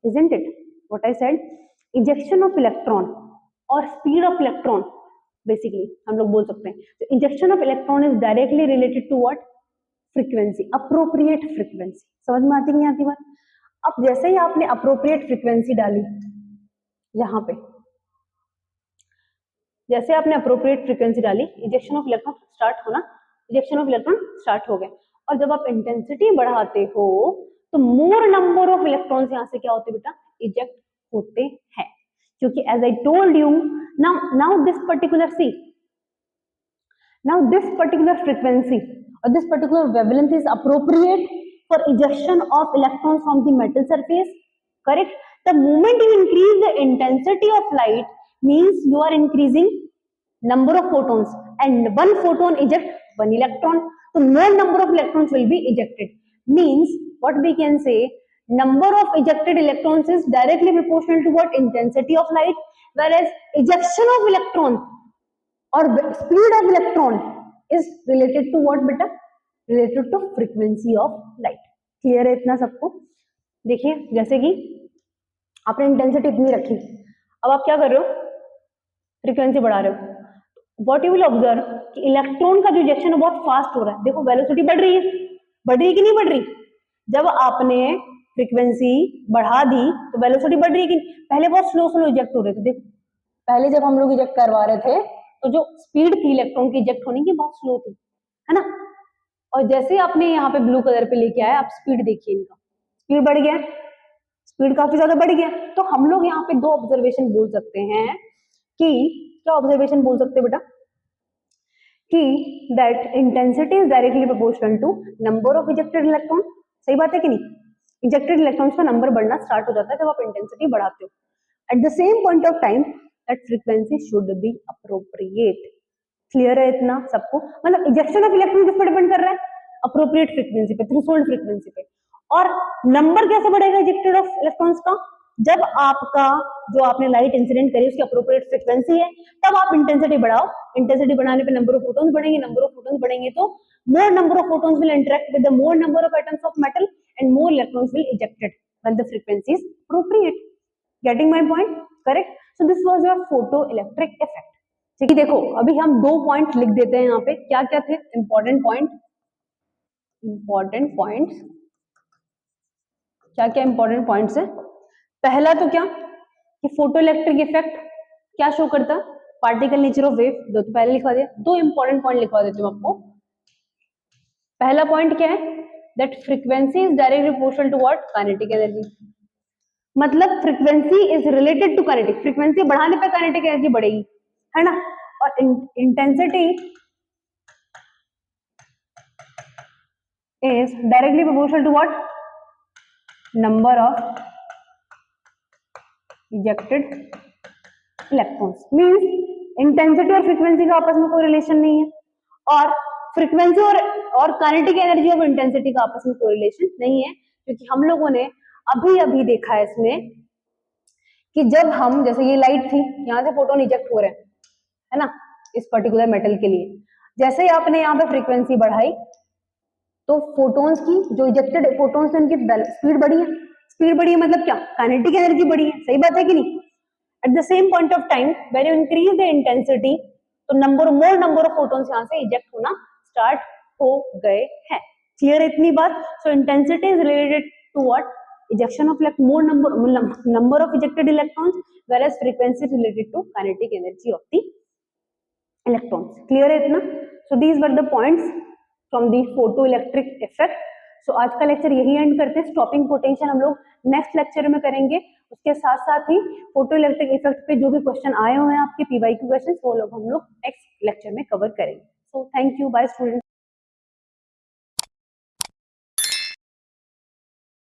isn't it what I said, ejection of electron और स्पीड ऑफ इलेक्ट्रॉन बेसिकली हम लोग बोल सकते हैं। तो ejection of electron is directly related to what, frequency, appropriate frequency. समझ में आती नहीं आती बात। अब जैसे ही आपने अप्रोप्रिएट फ्रीक्वेंसी डाली यहाँ पे, जैसे आपने अप्रोप्रिएट फ्रीक्वेंसी डाली, इजेक्शन ऑफ इलेक्ट्रॉन स्टार्ट होना, इजेक्शन ऑफ इलेक्ट्रॉन स्टार्ट हो गए। और जब आप इंटेंसिटी बढ़ाते हो तो मोर नंबर ऑफ इलेक्ट्रॉन्स यहाँ से क्या होते बेटा, इजेक्ट होते हैं, क्योंकि as I told you now this particular see, now this particular frequency और this particular wavelength is appropriate for ejection of electrons from the metal surface, correct? The moment you increase the intensity of light means you are increasing number of photons, and one photon eject one electron, so more number of electrons will be ejected, means what we can say, number of ejected electrons is directly proportional to what, intensity of light, whereas ejection of electron or speed of electron is related to what beta, related to frequency of light. Clear है इतना सबको? देखिए जैसे कि आपने intensity इतनी रखी, अब आप क्या कर रहे हो, फ्रीक्वेंसी बढ़ा रहे हो। व्हाट यू विल ऑब्जर्व कि इलेक्ट्रॉन का जो इजेक्शन है बहुत फास्ट हो रहा है। देखो वेलोसिटी बढ़ रही है कि नहीं बढ़ रही? जब आपने फ्रीक्वेंसी बढ़ा दी तो वेलोसिटी बढ़ रही है कि पहले बहुत स्लो इजेक्ट हो रहे थे। देखो पहले जब हम लोग इजेक्ट करवा रहे थे तो जो स्पीड थी इलेक्ट्रॉन की इजेक्ट होने की बहुत स्लो थी, है ना। और जैसे आपने यहाँ पे ब्लू कलर पे लेके आया, आप स्पीड देखिए, इनका स्पीड बढ़ गया, स्पीड काफी ज्यादा बढ़ गया। तो हम लोग यहाँ पे दो ऑब्जर्वेशन बोल सकते हैं कि, क्या ऑब्जर्वेशन बोल सकते हैं बेटा, कि that intensity is directly proportional to number of ejected electron. सही बात है कि नहीं? इजेक्टेड इलेक्ट्रॉन्स का नंबर बढ़ना स्टार्ट हो जाता है जब आप इंटेंसिटी बढ़ाते हो। At the same point of time that frequency should be appropriate. Clear है इतना सबको? मतलब इजेक्शन ऑफ इलेक्ट्रॉन किस पर डिपेंड कर रहा है, अप्रोप्रिएट फ्रीक्वेंसी पे, थ्रेशोल्ड फ्रीक्वेंसी पे। और नंबर कैसे बढ़ेगा इजेक्टेड ऑफ इलेक्ट्रॉन्स का, जब आपका जो आपने लाइट इंसिडेंट करी उसकी अप्रोप्रिएट फ्रीक्वेंसी है, तब आप इंटेंसिटी बढ़ाओ। इंटेंसिटी बढ़ाने पे नंबर ऑफ फोटॉन्स बढ़ेंगे, नंबर ऑफ फोटॉन्स बढ़ेंगे तो मोर number of photons will interact with the more number of atoms of metal and more electrons will ejected when the frequency is appropriate. Getting my point? Correct. So this was your photo electric effect. ठीक है, देखो अभी हम दो point लिख देते हैं यहाँ पे। क्या क्या थे इंपॉर्टेंट पॉइंट? इंपॉर्टेंट पॉइंट्स क्या क्या इंपॉर्टेंट पॉइंट्स है? पहला तो क्या कि फोटो इलेक्ट्रिक इफेक्ट क्या शो करता है, पार्टिकल नेचर ऑफ वेव। दो तो पहले लिखवा दिया, दो इंपॉर्टेंट पॉइंट लिखवा देती हूँ आपको। पहला पॉइंट क्या है, that frequency is directly proportional to what, kinetic energy. मतलब frequency is related to kinetic, frequency बढ़ाने पे काइनेटिक एनर्जी बढ़ेगी, है ना। और intensity is directly proportional to what, number of ejected electrons. Means intensity और फ्रीक्वेंसी का आपस में कोई रिलेशन नहीं है, और फ्रीक्वेंसी और काइनेटिक एनर्जी ऑफ इंटेंसिटी का आपस में कोई रिलेशन नहीं है, क्योंकि हम लोगों ने अभी अभी देखा है इसमें कि जब हम, जैसे ये लाइट थी, यहाँ से फोटोन इजेक्ट हो रहे हैं, है ना, इस पर्टिकुलर मेटल के लिए। जैसे ही आपने यहाँ पे फ्रीक्वेंसी बढ़ाई, तो फोटोन्स की जो इजेक्टेड फोटोन्स है उनकी स्पीड बढ़ी है, स्पीड बढ़ी है मतलब क्या, काइनेटिक एनर्जी बढ़ी है, सही बात है कि नहीं। Eight the same point of time when you increase the intensity तो मोर नंबर ऑफ फोटोन्स यहाँ से इजेक्ट होना स्टार्ट हो गए हैं। क्लियर है इतनी बात। So intensity is related to what, ejection of more number of ejected electrons, whereas frequency is related to kinetic energy of the electrons. Clear है इतना। So these were the points from the photoelectric effect. So आज का lecture यही and करते हैं। Stopping potential हम लोग next lecture में करेंगे। उसके साथ साथ ही फोटो इलेक्ट्रिक इफेक्ट पे जो भी क्वेश्चन आए हुए हैं आपके पीवाईक्यू क्वेश्चन वो लोग हम लोग नेक्स्ट लेक्चर में कवर करेंगे। So thank you, bye student.